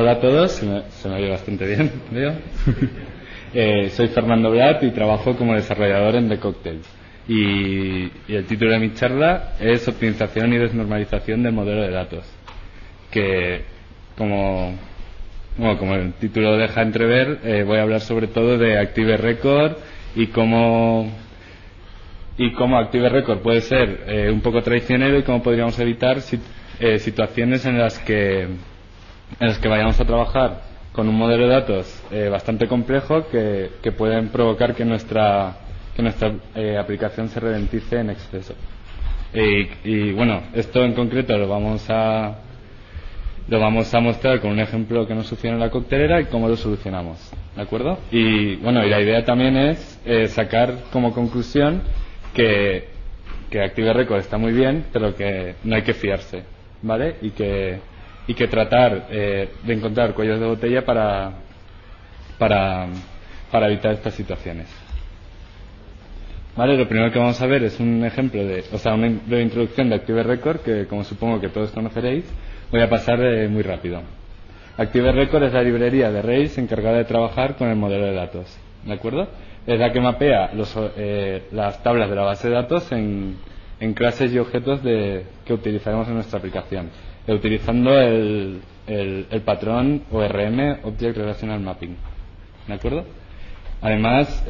hola a todos, se me oye bastante bien, veo. Soy Fernando Blat y trabajo como desarrollador en The Cocktail. Y el título de mi charla es Optimización y desnormalización del modelo de datos. Que, como el título deja entrever, voy a hablar sobre todo de Active Record y cómo Active Record puede ser un poco traicionero y cómo podríamos evitar situaciones en las que vayamos a trabajar con un modelo de datos bastante complejo que pueden provocar que nuestra aplicación se ralentice en exceso. Y bueno, esto en concreto lo vamos a mostrar con un ejemplo que nos sucedió en la coctelera y cómo lo solucionamos, ¿de acuerdo? Y bueno, y la idea también es sacar como conclusión que Active Record está muy bien, pero que no hay que fiarse, ¿vale? Y que tratar de encontrar cuellos de botella para evitar estas situaciones. Vale, lo primero que vamos a ver es un ejemplo una breve introducción de Active Record, que como supongo que todos conoceréis, voy a pasar muy rápido. Active Record es la librería de Rails encargada de trabajar con el modelo de datos, ¿de acuerdo? Es la que mapea las tablas de la base de datos en clases y objetos que utilizaremos en nuestra aplicación, utilizando el patrón ORM, Object Relational Mapping, ¿de acuerdo? Además,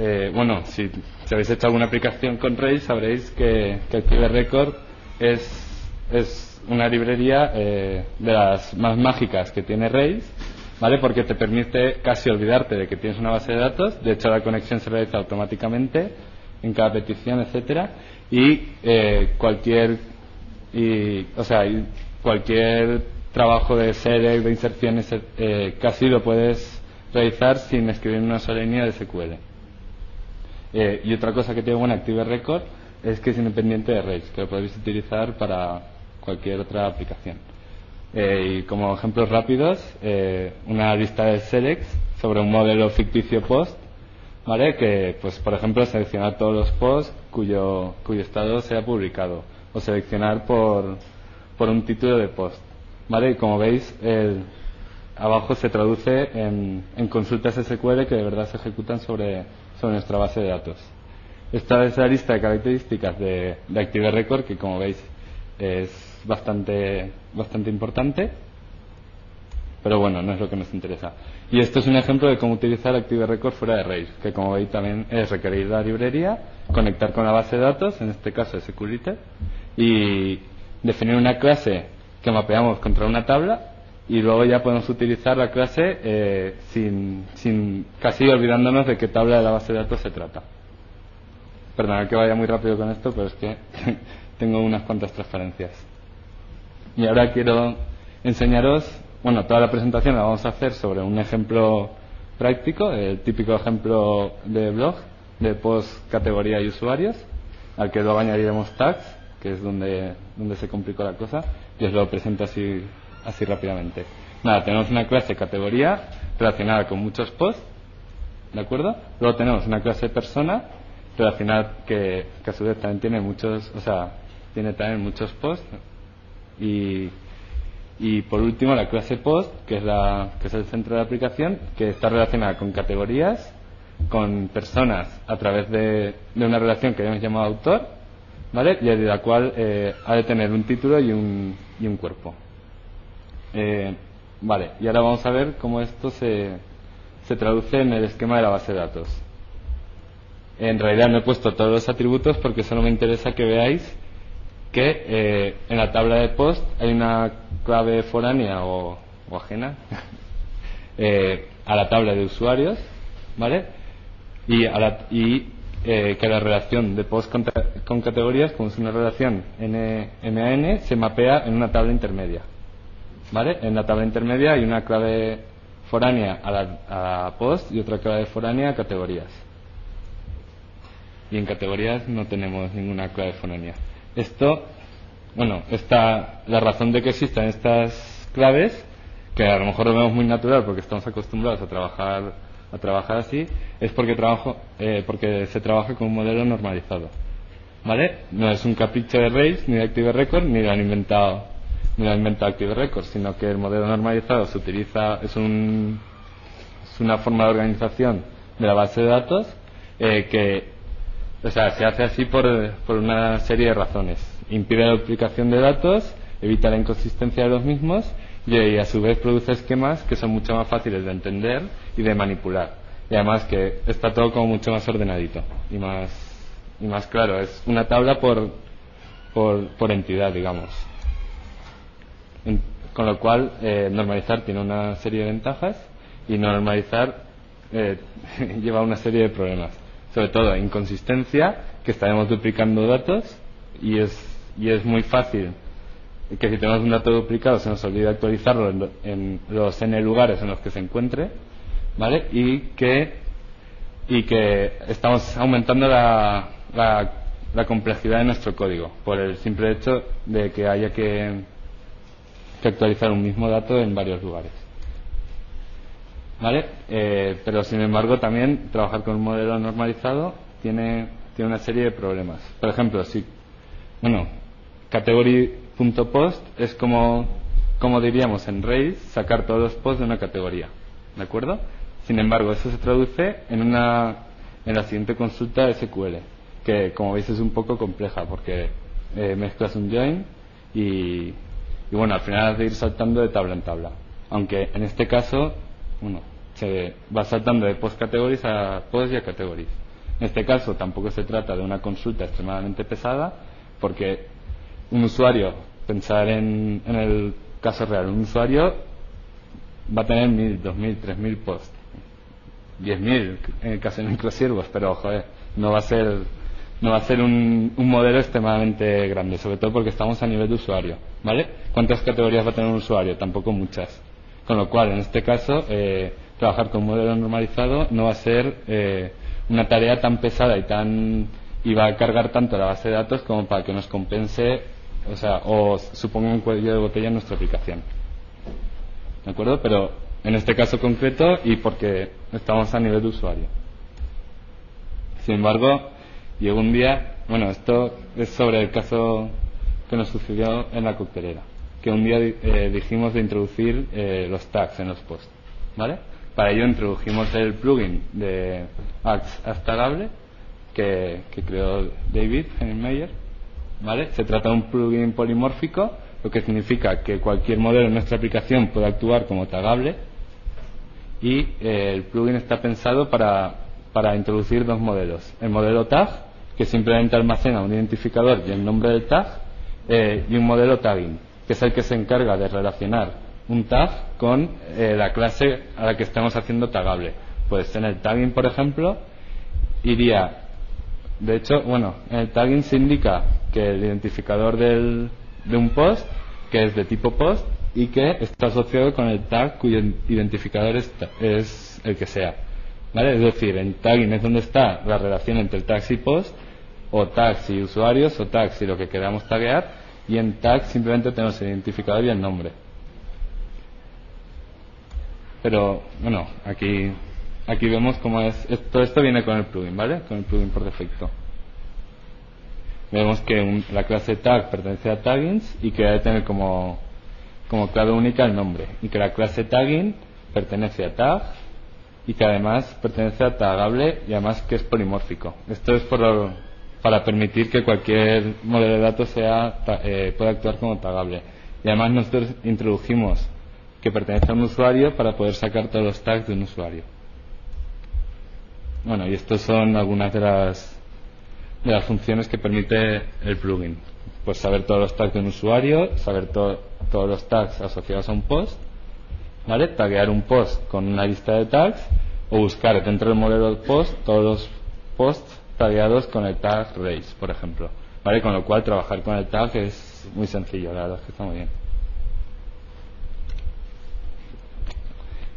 si habéis hecho alguna aplicación con Rails, sabréis que Active Record es una librería de las más mágicas que tiene Rails, ¿vale? Porque te permite casi olvidarte de que tienes una base de datos. De hecho, la conexión se realiza automáticamente en cada petición, etcétera, y cualquier trabajo de select, de inserciones, casi lo puedes realizar sin escribir una sola línea de SQL. Y otra cosa que tiene buena Active Record es que es independiente de Rails, que lo podéis utilizar para cualquier otra aplicación. Y como ejemplos rápidos, una lista de selects sobre un modelo ficticio post, ¿vale? Que, pues, por ejemplo, seleccionar todos los posts cuyo estado sea publicado, o seleccionar por un título de post, ¿vale? Y como veis, abajo se traduce en consultas SQL que de verdad se ejecutan sobre nuestra base de datos. Esta es la lista de características de Active Record, que como veis es bastante importante, pero bueno, no es lo que nos interesa. Y esto es un ejemplo de cómo utilizar Active Record fuera de Rails, que como veis también es requerir la librería, conectar con la base de datos, en este caso SQLite, y definir una clase que mapeamos contra una tabla, y luego ya podemos utilizar la clase sin casi olvidándonos de qué tabla de la base de datos se trata. Perdonad que vaya muy rápido con esto, pero es que tengo unas cuantas transparencias. Y ahora quiero enseñaros, toda la presentación la vamos a hacer sobre un ejemplo práctico, el típico ejemplo de blog, de post, categoría y usuarios, al que luego añadiremos tags, que es donde se complicó la cosa, y os lo presento así rápidamente. Tenemos una clase categoría relacionada con muchos posts, ¿de acuerdo? Luego tenemos una clase persona relacionada que a su vez también tiene muchos posts, y por último la clase post, que es el centro de la aplicación, que está relacionada con categorías, con personas a través de una relación que hemos llamado autor, ¿vale? Y de la cual ha de tener un título y un cuerpo. Vale, y ahora vamos a ver cómo esto se traduce en el esquema de la base de datos. En realidad no he puesto todos los atributos porque solo me interesa que veáis que en la tabla de post hay una clave foránea o ajena a la tabla de usuarios, ¿vale? Y que la relación de post con categorías, como es una relación MAN, se mapea en una tabla intermedia, ¿vale? En la tabla intermedia hay una clave foránea a post y otra clave foránea a categorías. Y en categorías no tenemos ninguna clave foránea. La razón de que existan estas claves, que a lo mejor lo vemos muy natural porque estamos acostumbrados a trabajar así, es porque se trabaja con un modelo normalizado, ¿vale? No es un capricho de Rails ni de Active Record, ni lo han inventado me lo ha inventado Active Records, sino que el modelo normalizado se utiliza, es una forma de organización de la base de datos se hace así por una serie de razones. Impide la duplicación de datos, evita la inconsistencia de los mismos y a su vez produce esquemas que son mucho más fáciles de entender y de manipular. Y además que está todo como mucho más ordenadito y más claro. Es una tabla por entidad, digamos. Con lo cual, normalizar tiene una serie de ventajas y no normalizar lleva una serie de problemas. Sobre todo inconsistencia, que estaremos duplicando datos y es muy fácil que si tenemos un dato duplicado se nos olvide actualizarlo en los n lugares en los que se encuentre, ¿vale? Y que estamos aumentando la complejidad de nuestro código por el simple hecho de que haya que actualizar un mismo dato en varios lugares, ¿vale? Pero sin embargo también trabajar con un modelo normalizado tiene una serie de problemas. Por ejemplo, category.post es como diríamos en Rails sacar todos los posts de una categoría, ¿de acuerdo? Sin embargo, eso se traduce en la siguiente consulta SQL, que como veis es un poco compleja porque mezclas un join y bueno, al final has de ir saltando de tabla en tabla, aunque en este caso se va saltando de post categories a post y a categories. En este caso tampoco se trata de una consulta extremadamente pesada, porque un usuario, pensar en el caso real, un usuario va a tener 1000, 2000, 3000 posts, 10.000 en el caso de microsiervos, pero joder, no va a ser un modelo extremadamente grande, sobre todo porque estamos a nivel de usuario, ¿vale? ¿Cuántas categorías va a tener un usuario? Tampoco muchas. Con lo cual, en este caso, trabajar con un modelo normalizado no va a ser una tarea tan pesada y va a cargar tanto la base de datos como para que nos compense, o suponga un cuello de botella en nuestra aplicación. ¿De acuerdo? Pero en este caso concreto y porque estamos a nivel de usuario. Sin embargo, llegó un día, esto es sobre el caso que nos sucedió en la coctelera, que un día dijimos de introducir los tags en los posts, ¿vale? Para ello introdujimos el plugin de Ads Tagable que creó David Heinemeier, ¿vale? Se trata de un plugin polimórfico, lo que significa que cualquier modelo en nuestra aplicación puede actuar como tagable y el plugin está pensado para introducir dos modelos: el modelo tag, que simplemente almacena un identificador y el nombre del tag, y un modelo tagging, que es el que se encarga de relacionar un tag con la clase a la que estamos haciendo tagable. Pues en el tagging, por ejemplo, iría, de hecho, en el tagging se indica que el identificador de un post, que es de tipo post y que está asociado con el tag cuyo identificador es el que sea, ¿vale? Es decir, en tagging es donde está la relación entre tags y post, o tags y usuarios, o tags y lo que queramos taguear, y en tag simplemente tenemos el identificador y el nombre. Pero aquí vemos cómo todo esto viene con el plugin, ¿vale? Con el plugin por defecto. Vemos que la clase tag pertenece a taggings y que debe tener como clave única el nombre, y que la clase tagging pertenece a tag y que además pertenece a tagable y además que es polimórfico. Esto es para permitir que cualquier modelo de datos pueda actuar como tagable. Y además nosotros introdujimos que pertenece a un usuario para poder sacar todos los tags de un usuario. Y estos son algunas de las funciones que permite el plugin. Pues saber todos los tags de un usuario, saber todos los tags asociados a un post, ¿vale? Taguear un post con una lista de tags, o buscar dentro del modelo del post todos los posts tagueados con el tag race, por ejemplo, ¿vale? Con lo cual trabajar con el tag es muy sencillo, la verdad es que está muy bien.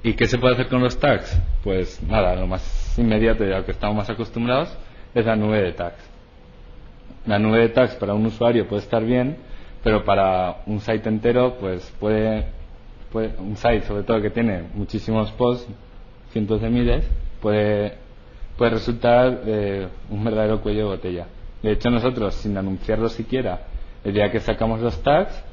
¿Y qué se puede hacer con los tags? Pues nada, lo más inmediato y a lo que estamos más acostumbrados es la nube de tags. La nube de tags para un usuario puede estar bien, pero para un site entero pues puede un site sobre todo que tiene muchísimos posts, cientos de miles, puede resultar un verdadero cuello de botella. De hecho, nosotros, sin anunciarlo siquiera, el día que sacamos los tags,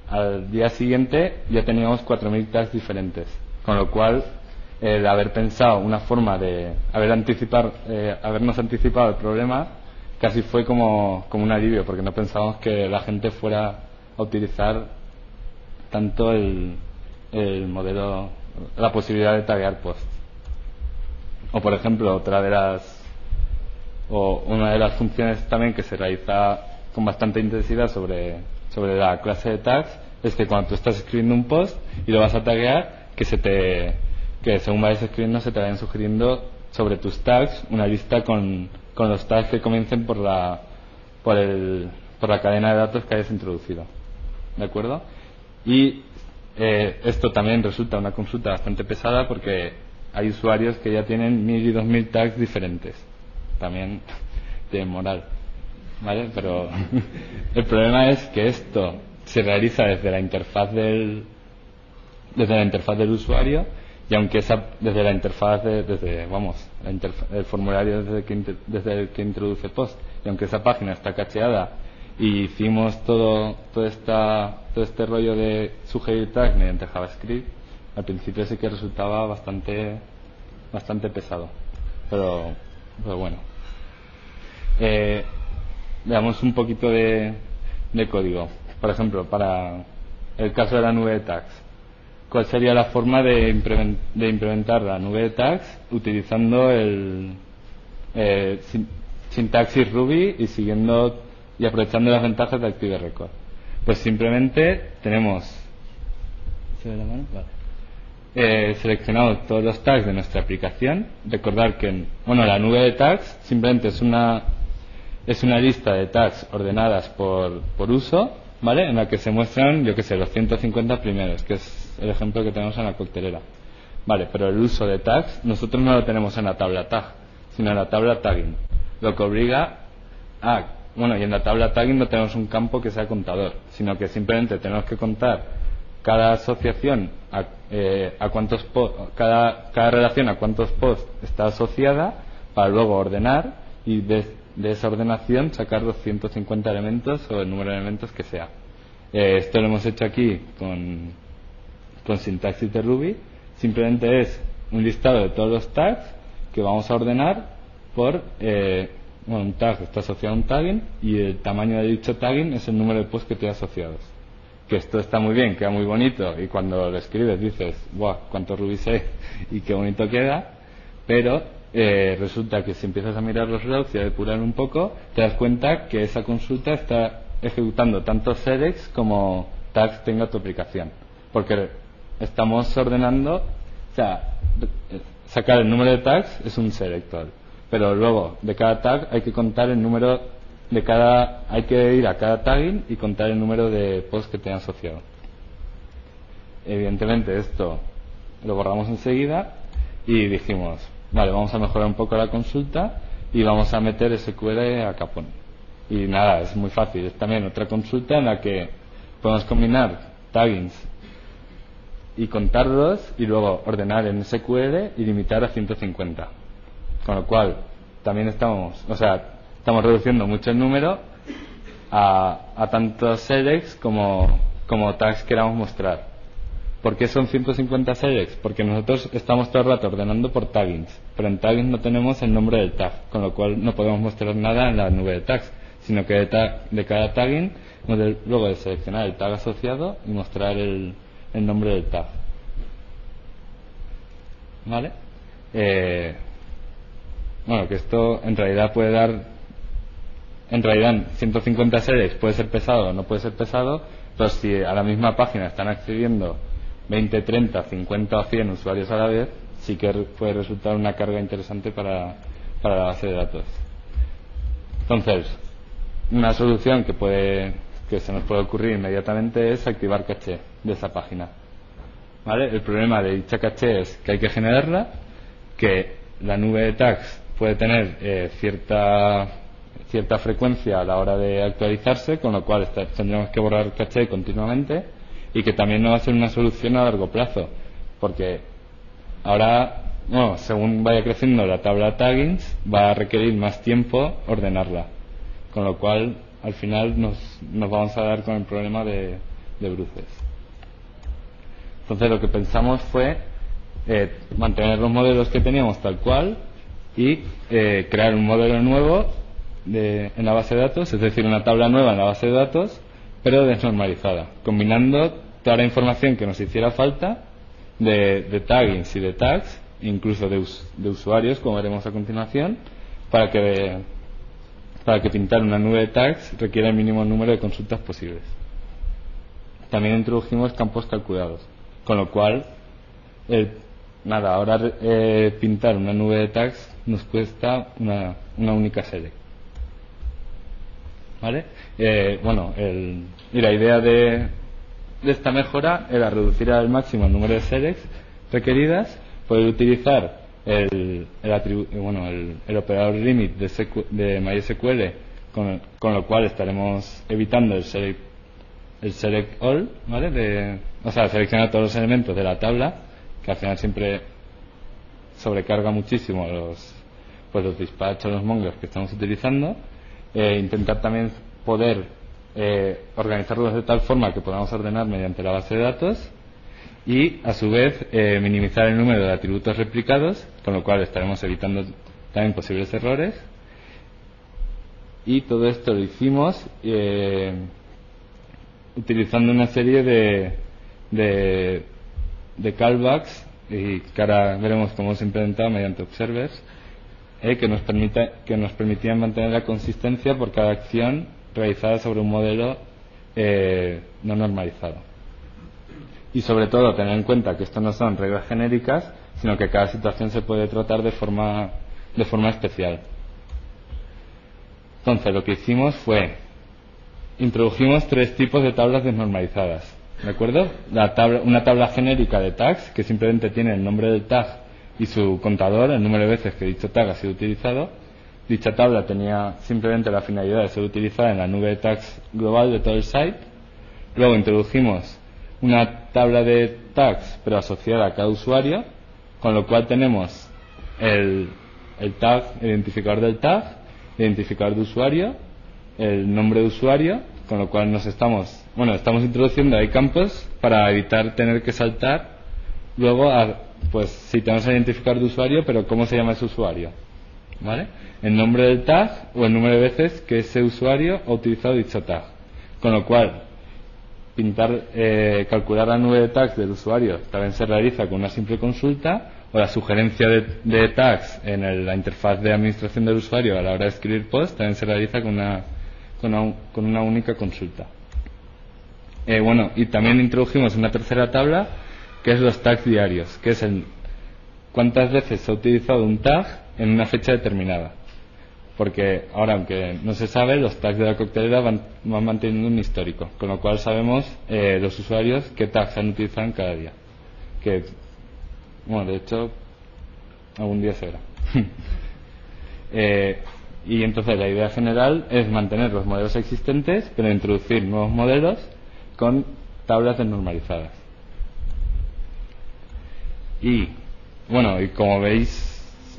al día siguiente ya teníamos 4.000 tags diferentes, con lo cual el haber pensado una forma de habernos anticipado el problema casi fue como un alivio, porque no pensábamos que la gente fuera a utilizar tanto el modelo, la posibilidad de taguear posts. O por ejemplo, una de las funciones también que se realiza con bastante intensidad sobre la clase de tags es que cuando tú estás escribiendo un post y lo vas a taguear, que según vayas escribiendo se te vayan sugiriendo sobre tus tags una lista con los tags que comiencen por la cadena de datos que hayas introducido. ¿De acuerdo? Y esto también resulta una consulta bastante pesada porque hay usuarios que ya tienen 1.000 y 2.000 tags diferentes. También tienen moral, ¿vale? Pero el problema es que esto se realiza desde la interfaz del usuario, y aunque desde la interfaz el formulario desde el que introduce post, y aunque esa página está cacheada y hicimos todo este rollo de sugerir tags mediante JavaScript, al principio sí que resultaba bastante pesado, pero bueno. Veamos un poquito de código. Por ejemplo, para el caso de la nube de tags, ¿cuál sería la forma de implementar la nube de tags utilizando el sintaxis Ruby y aprovechando las ventajas de Active Record? Pues simplemente tenemos seleccionados todos los tags de nuestra aplicación. Recordar que la nube de tags simplemente es una lista de tags ordenadas por uso, ¿vale? En la que se muestran, los 150 primeros, que es el ejemplo que tenemos en la coctelera. Vale, pero el uso de tags nosotros no lo tenemos en la tabla tag, sino en la tabla tagging, lo que obliga y en la tabla tagging no tenemos un campo que sea contador, sino que simplemente tenemos que contar cada asociación cada relación a cuántos posts está asociada, para luego ordenar y de esa ordenación sacar los 150 elementos o el número de elementos que sea. Esto lo hemos hecho aquí con sintaxis de Ruby. Simplemente es un listado de todos los tags que vamos a ordenar por un tag está asociado a un tagging, y el tamaño de dicho tagging es el número de posts que tiene asociados. Que esto está muy bien, queda muy bonito, y cuando lo escribes dices, ¡guau! ¡Cuánto Ruby sé! Y qué bonito queda, pero resulta que si empiezas a mirar los logs y a depurar un poco, te das cuenta que esa consulta está ejecutando tanto selects como tags tenga tu aplicación, porque estamos ordenando, sacar el número de tags es un selector, pero luego de cada tag hay que contar el número hay que ir a cada tagging y contar el número de posts que tenga asociado. Evidentemente esto lo borramos enseguida y dijimos, vale, vamos a mejorar un poco la consulta y vamos a meter SQL a capón. Y nada, es muy fácil, es también otra consulta en la que podemos combinar taggings y contarlos y luego ordenar en SQL y limitar a 150. Con lo cual también estamos reduciendo mucho el número a tantos selects como tags queramos mostrar. ¿Por qué son 150 selects? Porque nosotros estamos todo el rato ordenando por taggings, pero en taggings no tenemos el nombre del tag, con lo cual no podemos mostrar nada en la nube de tags, sino que de cada tagging luego de seleccionar el tag asociado y mostrar el nombre del tag. ¿Vale? Que esto en realidad puede dar... En realidad 150 selects puede ser pesado o no puede ser pesado, pero si a la misma página están accediendo 20, 30, 50 o 100 usuarios a la vez, sí que puede resultar una carga interesante para la base de datos. Entonces, una solución que se nos puede ocurrir inmediatamente es activar caché de esa página. ¿Vale? El problema de dicha caché es que hay que generarla, que la nube de tags puede tener cierta frecuencia a la hora de actualizarse, con lo cual tendremos que borrar caché continuamente, y que también no va a ser una solución a largo plazo, porque ahora, según vaya creciendo la tabla taggings, va a requerir más tiempo ordenarla, con lo cual al final nos vamos a dar con el problema de de bruces. Entonces lo que pensamos fue mantener los modelos que teníamos tal cual y crear un modelo nuevo en la base de datos, es decir, una tabla nueva en la base de datos, pero desnormalizada, combinando toda la información que nos hiciera falta de taggings y de tags, incluso de usuarios, como veremos a continuación, para que pintar una nube de tags requiera el mínimo número de consultas posibles. También introdujimos campos calculados, con lo cual ahora pintar una nube de tags nos cuesta una única select. ¿Vale? Y la idea de esta mejora era reducir al máximo el número de selects requeridas, poder utilizar el operador limit de MySQL, con lo cual estaremos evitando el select all, ¿vale? Seleccionar todos los elementos de la tabla, que al final siempre sobrecarga muchísimo los dispatch o los mongols que estamos utilizando. Intentar también poder organizarlos de tal forma que podamos ordenar mediante la base de datos y a su vez minimizar el número de atributos replicados, con lo cual estaremos evitando también posibles errores. Y todo esto lo hicimos utilizando una serie de callbacks, y que ahora veremos cómo se implementado mediante observers, que nos permitían mantener la consistencia por cada acción realizada sobre un modelo no normalizado. Y sobre todo tener en cuenta que esto no son reglas genéricas, sino que cada situación se puede tratar de forma especial. Entonces lo que hicimos fue introdujimos 3 tipos de tablas desnormalizadas, ¿de acuerdo? Una tabla genérica de tags, que simplemente tiene el nombre del tag y su contador, el número de veces que dicho tag ha sido utilizado. Dicha tabla tenía simplemente la finalidad de ser utilizada en la nube de tags global de todo el site. Luego introdujimos una tabla de tags pero asociada a cada usuario, con lo cual tenemos el tag, el identificador del tag, el identificador de usuario, el nombre de usuario, con lo cual estamos introduciendo ahí campos para evitar tener que saltar luego si tenemos el identificador de usuario, pero ¿cómo se llama ese usuario? ¿Vale? El nombre del tag o el número de veces que ese usuario ha utilizado dicho tag, con lo cual calcular la nube de tags del usuario también se realiza con una simple consulta, o la sugerencia de tags en la interfaz de administración del usuario a la hora de escribir post también se realiza con una única consulta. Y también introdujimos una tercera tabla, que es los tags diarios, que es cuántas veces se ha utilizado un tag en una fecha determinada. Porque ahora, aunque no se sabe, los tags de la coctelera van manteniendo un histórico, con lo cual sabemos los usuarios qué tags han utilizado en cada día. De hecho, algún día se verá. Y entonces la idea general es mantener los modelos existentes, pero introducir nuevos modelos con tablas desnormalizadas. Y como veis,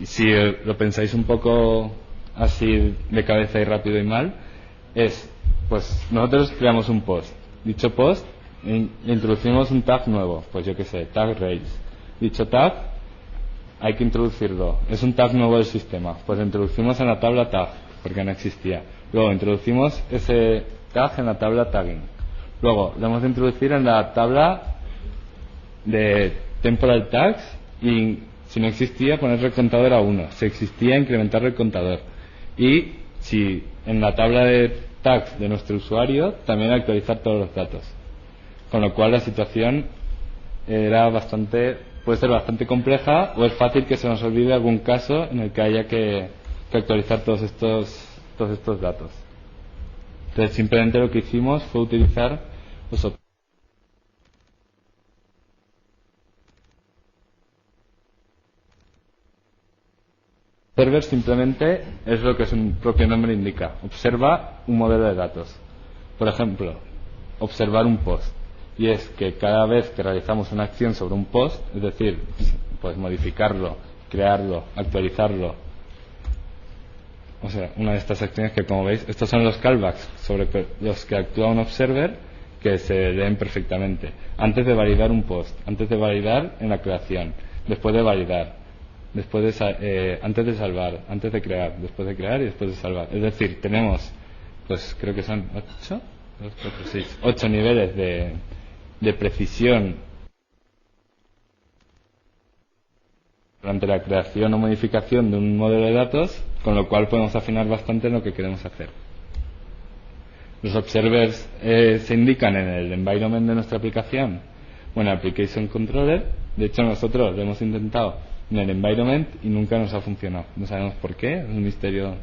si lo pensáis un poco así de cabeza y rápido y mal, nosotros creamos un post. Dicho post, introducimos un tag nuevo, tag rails. Dicho tag hay que introducirlo, es un tag nuevo del sistema, lo introducimos en la tabla tag, porque no existía. Luego introducimos ese tag en la tabla tagging. Luego lo hemos de introducir en la tabla de temporal tags, y si no existía, poner el contador a 1. Si existía, incrementar el contador. Y si en la tabla de tags de nuestro usuario, también actualizar todos los datos. Con lo cual la situación puede ser bastante compleja, o es fácil que se nos olvide algún caso en el que haya que actualizar todos estos datos. Entonces simplemente lo que hicimos fue utilizar los observer. Simplemente es lo que su propio nombre indica, observa un modelo de datos. Por ejemplo, observar un post, y es que cada vez que realizamos una acción sobre un post, es decir, modificarlo, crearlo, actualizarlo, una de estas acciones que, como veis, estos son los callbacks sobre los que actúa un observer, que se leen perfectamente. Antes de validar un post, antes de validar en la creación, después de validar, antes de salvar, antes de crear, después de crear y después de salvar. Es decir, tenemos, pues creo que son 8 niveles de precisión durante la creación o modificación de un modelo de datos, con lo cual podemos afinar bastante en lo que queremos hacer. Los observers se indican en el environment de nuestra aplicación o en el application controller. De hecho, nosotros lo hemos intentado en el environment y nunca nos ha funcionado. No sabemos por qué, es un misterio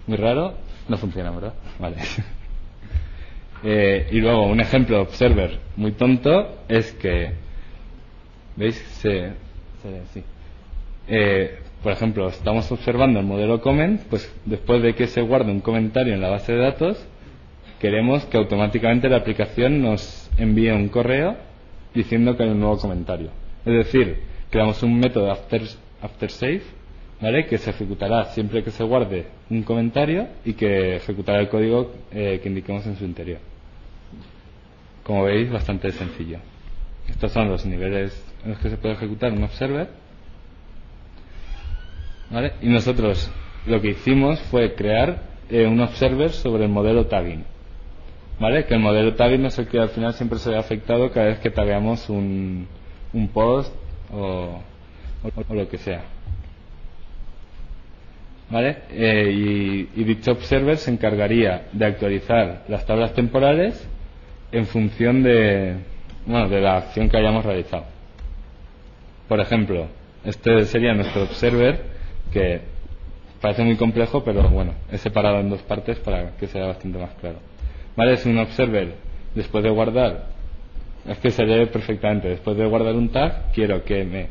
muy raro. No funciona, ¿verdad? Vale. Y luego un ejemplo de observer muy tonto es que, ¿veis? Sí. Por ejemplo, estamos observando el modelo comment, pues después de que se guarde un comentario en la base de datos, queremos que automáticamente la aplicación nos envíe un correo diciendo que hay un nuevo comentario. Es decir, creamos un método after save, ¿vale? Que se ejecutará siempre que se guarde un comentario y que ejecutará el código que indiquemos en su interior. Como veis, bastante sencillo. Estos son los niveles en los que se puede ejecutar un observer, ¿vale? Y nosotros lo que hicimos fue crear un observer sobre el modelo tagging, ¿vale? Que el modelo tagging es el que al final siempre se ve afectado cada vez que tagueamos un post o lo que sea, ¿vale? Y dicho observer se encargaría de actualizar las tablas temporales en función de la acción que hayamos realizado. Por ejemplo, este sería nuestro observer, que parece muy complejo, pero bueno, es separado en dos partes para que sea bastante más claro. ¿Vale? Es un observer después de guardar, es que se lee perfectamente. Después de guardar un tag, quiero que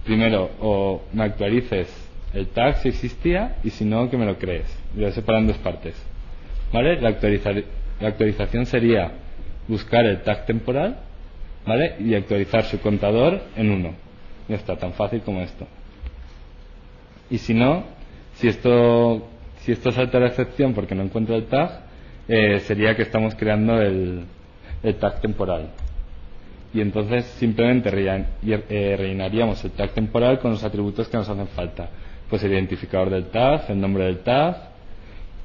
primero o me actualices el tag si existía, y si no, que me lo crees. Lo he separado en dos partes, ¿vale? La actualización sería buscar el tag temporal, ¿vale? Y actualizar su contador en 1. Ya está, tan fácil como esto. Y si no, si esto salta la excepción porque no encuentro el tag, sería que estamos creando el tag temporal. Y entonces simplemente rellenaríamos el tag temporal con los atributos que nos hacen falta. Pues el identificador del tag, el nombre del tag,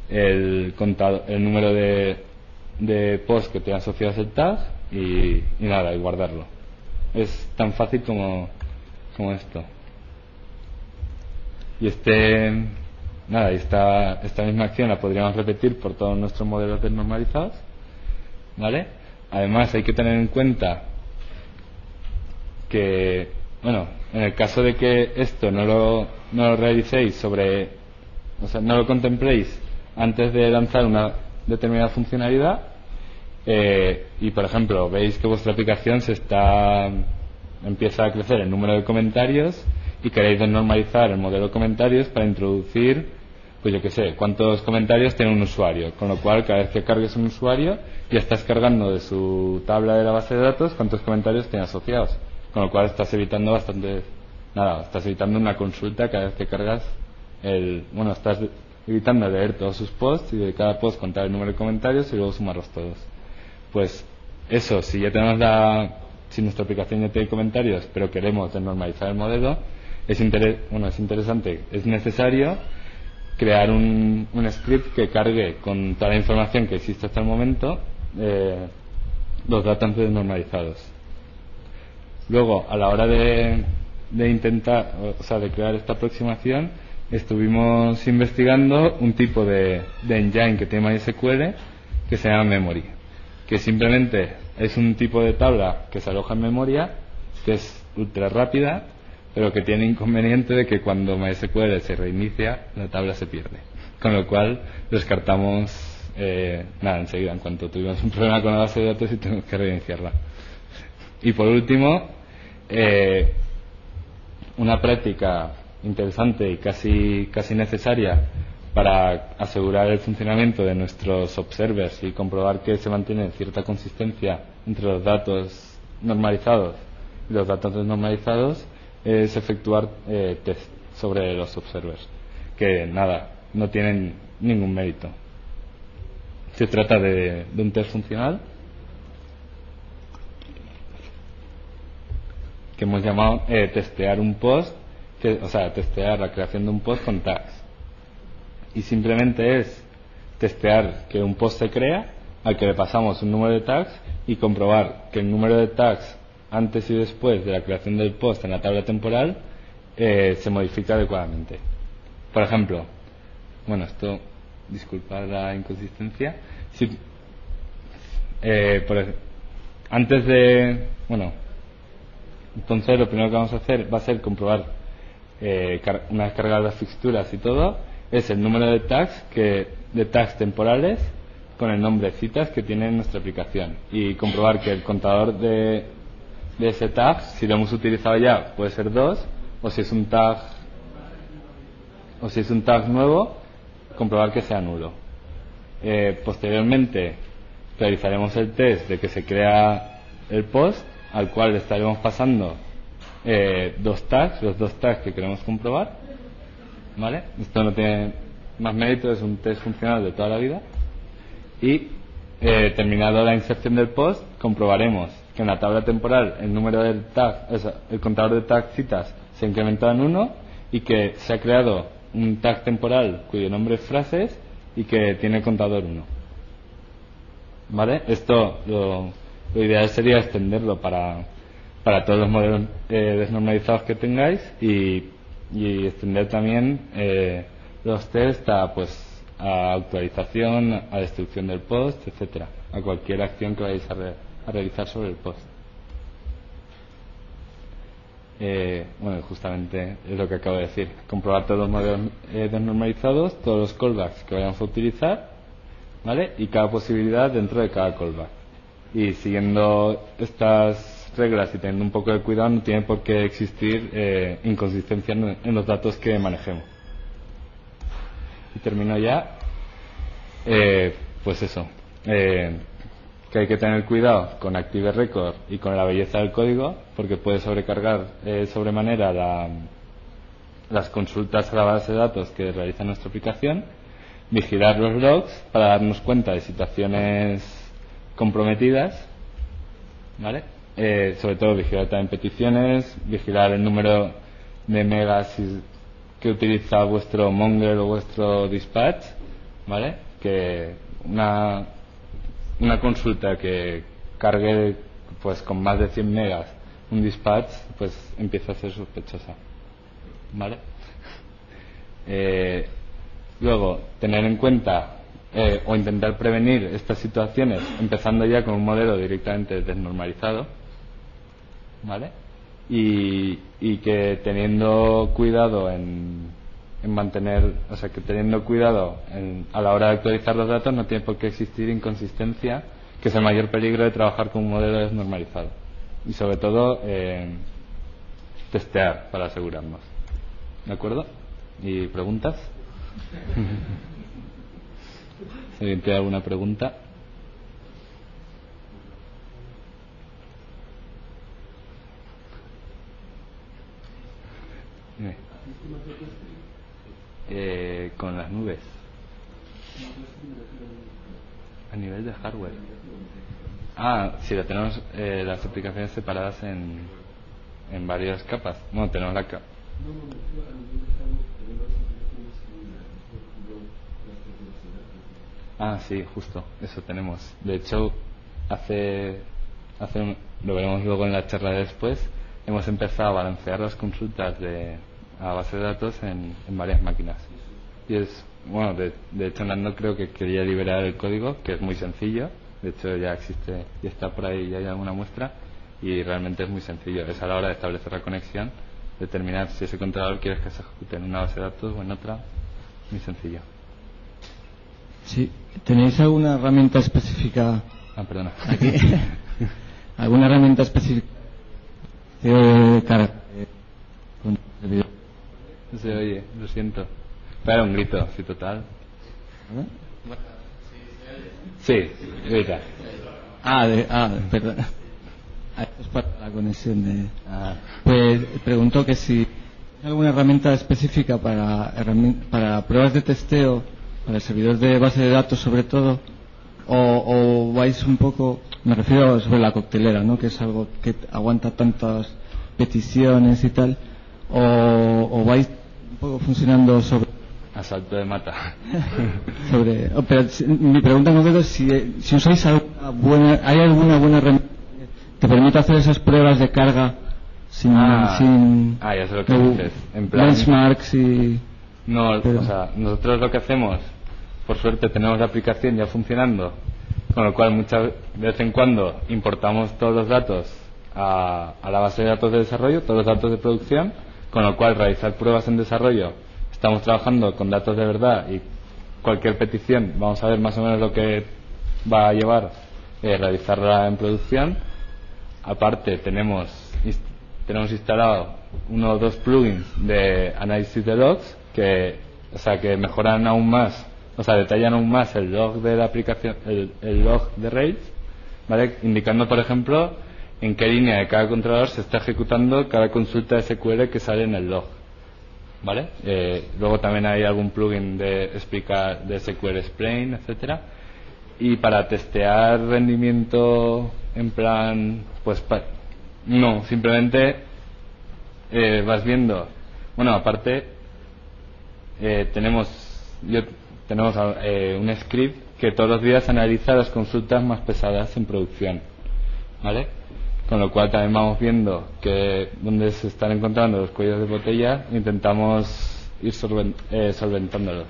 el número de post que tenga asociados el tag y guardarlo. Es tan fácil como esto. Y esta misma acción la podríamos repetir por todos nuestros modelos desnormalizados, ¿vale? Además hay que tener en cuenta que, en el caso de que esto no lo realicéis no lo contempléis antes de lanzar una determinada funcionalidad, y por ejemplo veis que vuestra aplicación empieza a crecer el número de comentarios y queréis desnormalizar el modelo de comentarios para introducir, pues yo qué sé, cuántos comentarios tiene un usuario, con lo cual cada vez que cargues un usuario ya estás cargando de su tabla de la base de datos cuántos comentarios tiene asociados, con lo cual estás evitando una consulta cada vez que cargas estás evitando leer todos sus posts y de cada post contar el número de comentarios y luego sumarlos todos. Pues eso, si nuestra aplicación ya tiene comentarios pero queremos desnormalizar el modelo, es interesante, es necesario crear un script que cargue con toda la información que existe hasta el momento los datos desnormalizados. Luego, a la hora de intentar, de crear esta aproximación, estuvimos investigando un tipo de engine que tiene MySQL que se llama memory, que simplemente es un tipo de tabla que se aloja en memoria, que es ultra rápida, pero que tiene inconveniente de que cuando MySQL se reinicia la tabla se pierde, con lo cual descartamos enseguida, en cuanto tuvimos un problema con la base de datos y tenemos que reiniciarla. Y por último, una práctica interesante y casi necesaria para asegurar el funcionamiento de nuestros observers y comprobar que se mantiene cierta consistencia entre los datos normalizados y los datos desnormalizados es efectuar test sobre los observers, que no tienen ningún mérito. Se trata de un test funcional que hemos llamado testear un post, o sea, testear la creación de un post con tags. Y simplemente es testear que un post se crea, al que le pasamos un número de tags y comprobar que el número de tags antes y después de la creación del post en la tabla temporal se modifica adecuadamente. Por ejemplo, bueno, esto, disculpad la inconsistencia, si, antes de, bueno, entonces lo primero que vamos a hacer va a ser comprobar, una vez cargadas las fixturas y todo, es el número de tags temporales con el nombre citas que tiene nuestra aplicación, y comprobar que el contador de ese tag, si lo hemos utilizado ya, puede ser 2, o si es un tag nuevo, comprobar que sea nulo. Posteriormente realizaremos el test de que se crea el post, al cual le estaremos pasando los dos tags que queremos comprobar, ¿vale? Esto no tiene más mérito, es un test funcional de toda la vida. Y terminado la inserción del post, comprobaremos que en la tabla temporal el número del tag, o sea, el contador de tag citas se ha incrementado en 1, y que se ha creado un tag temporal cuyo nombre es frases y que tiene contador 1. ¿Vale? Esto lo ideal sería extenderlo para todos los modelos desnormalizados que tengáis, y extender también los tests a actualización, a destrucción del post, etcétera, a cualquier acción que vayáis a realizar sobre el post. Bueno, justamente es lo que acabo de decir: comprobar todos los modelos desnormalizados, todos los callbacks que vayamos a utilizar, ¿vale? Y cada posibilidad dentro de cada callback. Y siguiendo estas reglas y teniendo un poco de cuidado, no tiene por qué existir inconsistencia en los datos que manejemos. Y termino ya. Pues eso, que hay que tener cuidado con Active Record y con la belleza del código, porque puede sobrecargar sobremanera las consultas a la base de datos que realiza nuestra aplicación. Vigilar los logs para darnos cuenta de situaciones comprometidas, ¿vale? Sobre todo vigilar también peticiones, vigilar el número de megas que utiliza vuestro Mongrel o vuestro Dispatch, ¿vale? Que una consulta que cargue pues con más de 100 megas un Dispatch, pues empieza a ser sospechosa, ¿vale? Luego, tener en cuenta o intentar prevenir estas situaciones empezando ya con un modelo directamente desnormalizado, ¿vale? Y que teniendo cuidado en mantener, o sea, que teniendo cuidado a la hora de actualizar los datos, no tiene por qué existir inconsistencia, que es el mayor peligro de trabajar con un modelo desnormalizado. Y sobre todo, testear para asegurarnos. ¿De acuerdo? ¿Y preguntas? Si alguien tiene alguna pregunta. Con las nubes, a nivel de hardware. Si lo tenemos las aplicaciones separadas en varias capas. Bueno, tenemos la capa. Sí, justo, eso tenemos. De hecho, lo veremos luego en la charla de después, hemos empezado a balancear las consultas a base de datos en varias máquinas. Y es, bueno, de hecho Nando creo que quería liberar el código, que es muy sencillo. De hecho ya existe, ya está por ahí, ya hay alguna muestra, y realmente es muy sencillo. Es a la hora de establecer la conexión, determinar si ese controlador quieres que se ejecute en una base de datos o en otra. Muy sencillo. Sí, ¿tenéis alguna herramienta específica? Perdona. Aquí. ¿Alguna herramienta específica? No se oye, lo siento. Espera, un grito, sí, total. Sí, grita. Perdón. Esto es para la conexión de... Pues preguntó que si hay alguna herramienta específica para pruebas de testeo, para servidores de base de datos sobre todo, o vais un poco, me refiero sobre la coctelera, ¿no? Que es algo que aguanta tantas peticiones y tal, o vais un poco funcionando sobre asalto de mata. Pero mi pregunta en concreto es si usáis hay alguna buena herramienta que permita hacer esas pruebas de carga sin ya sé lo que dices. En plan, benchmarks y... No, o sea, nosotros lo que hacemos, por suerte tenemos la aplicación ya funcionando, con lo cual de vez en cuando importamos todos los datos a la base de datos de desarrollo, todos los datos de producción, con lo cual realizar pruebas en desarrollo, estamos trabajando con datos de verdad y cualquier petición vamos a ver más o menos lo que va a llevar realizarla en producción. Aparte tenemos instalado 1 o 2 plugins de análisis de logs que mejoran aún más, detallan aún más el log de la aplicación, el log de Rails, ¿vale? Indicando, por ejemplo, en qué línea de cada controlador se está ejecutando cada consulta SQL que sale en el log, ¿vale? Luego también hay algún plugin de SQL Explain, etcétera. Y para testear rendimiento en plan, pues no, simplemente vas viendo. Bueno, aparte tenemos un script que todos los días analiza las consultas más pesadas en producción, ¿vale? Con lo cual también vamos viendo que dónde se están encontrando los cuellos de botella, intentamos ir solventándolos.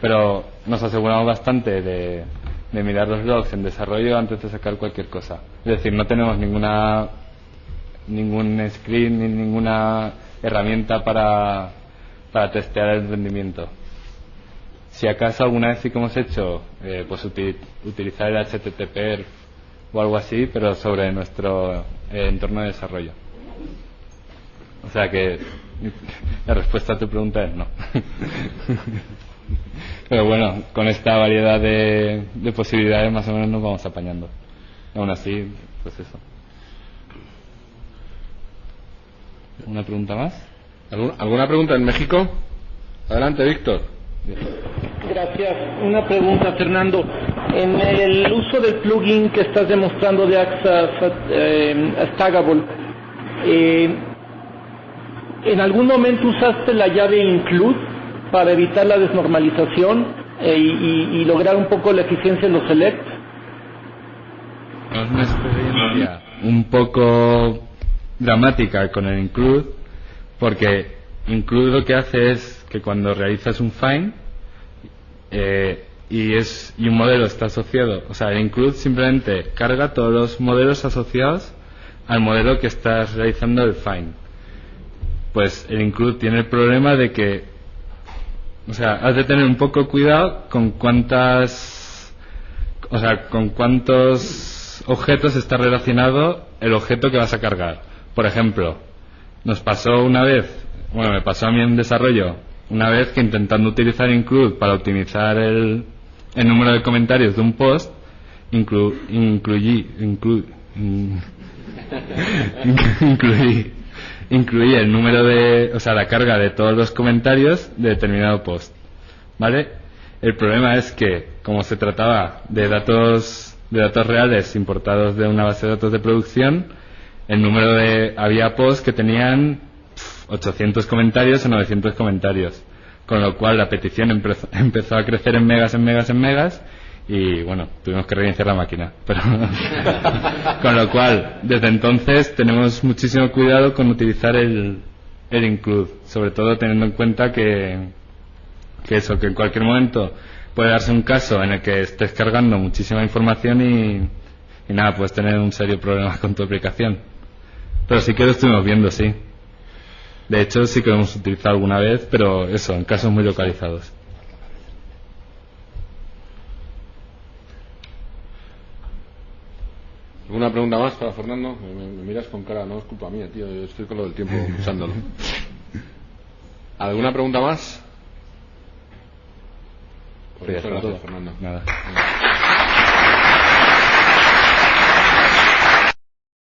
Pero nos aseguramos bastante de mirar los logs en desarrollo antes de sacar cualquier cosa. Es decir, no tenemos ningún script ni ninguna herramienta para testear el rendimiento. Si acaso alguna vez sí que hemos hecho pues utilizar el HTTP o algo así, pero sobre nuestro entorno de desarrollo. O sea que la respuesta a tu pregunta es no. Pero bueno, con esta variedad de posibilidades más o menos nos vamos apañando. Aún así, pues eso. ¿Una pregunta más? ¿Alguna pregunta en México? Adelante, Víctor. Gracias. Una pregunta, Fernando. En el uso del plugin que estás demostrando de Astagable, ¿en algún momento usaste la llave include para evitar la desnormalización y lograr un poco la eficiencia en los selects? Es una experiencia un poco dramática con el include, porque include lo que hace es que cuando realizas un find y un modelo está asociado, o sea, el include simplemente carga todos los modelos asociados al modelo que estás realizando el find. Pues el include tiene el problema de que, o sea, has de tener un poco cuidado con cuántos objetos está relacionado el objeto que vas a cargar. Por ejemplo, me pasó a mí en desarrollo una vez que intentando utilizar include para optimizar el número de comentarios de un post, incluí el número la carga de todos los comentarios de determinado post, ¿vale? El problema es que, como se trataba de datos reales importados de una base de datos de producción, había posts que tenían 800 comentarios o 900 comentarios, con lo cual la petición empezó a crecer en megas y bueno, tuvimos que reiniciar la máquina, pero con lo cual desde entonces tenemos muchísimo cuidado con utilizar el include, sobre todo teniendo en cuenta que en cualquier momento puede darse un caso en el que estés cargando muchísima información y nada, puedes tener un serio problema con tu aplicación. Pero sí que lo estuvimos viendo, sí. De hecho, sí que lo hemos utilizado alguna vez, pero eso, en casos muy localizados. ¿Alguna pregunta más para Fernando? Me miras con cara, no es culpa mía, tío, yo estoy con lo del tiempo usándolo. ¿Alguna pregunta más? Pues muchas gracias, Fernando. Nada.